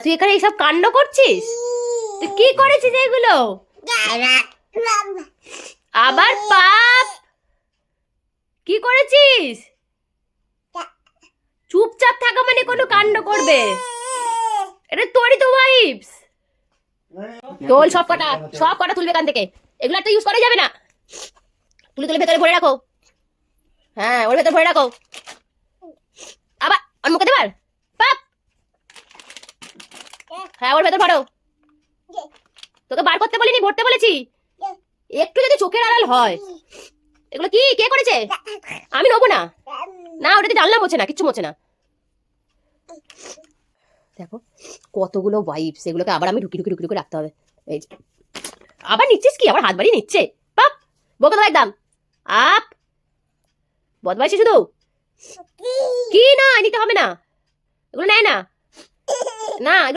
তুই এখানে এইসব কাণ্ড করছিস? তুই কি করেছিস এগুলো? আবার পাপ কি করেছিস? চুপচাপ থাকা মানে কোনো কাণ্ড করবে? এটা তোরই তো ওয়াইফস। তোল সব কটা তুলবে এখান থেকে। এগুলো একটা ইউজ করা যাবে না। তুলে ভেতরে ভরে রাখো। হ্যাঁ, ওর ভেতরে ভরে রাখো। আবার ওর মুখে দেবার পাপ। হ্যাঁ, ওর ভেতর ভরো। তোকে বার করতে বলিনি, ভরতে বলেছি। একটু যদি চোখের আড়াল হয়। এগুলো কি কে করেছে? আমি নেবো না। না, ওটাতে জানলা মোছে না, কিচ্ছু মোছে না। দেখো কতগুলো ওয়াইপস, এগুলোকে আবার আমি ঢুকি রাখতে হবে। এই যে আবার নিচ্ছিস কি? আবার হাত বাড়িয়ে নিচ্ছে। পাপ বকে দাও একদম। আপ বদমাইশি শুধু। কি না নিতে হবে না, এগুলো নেয় না। না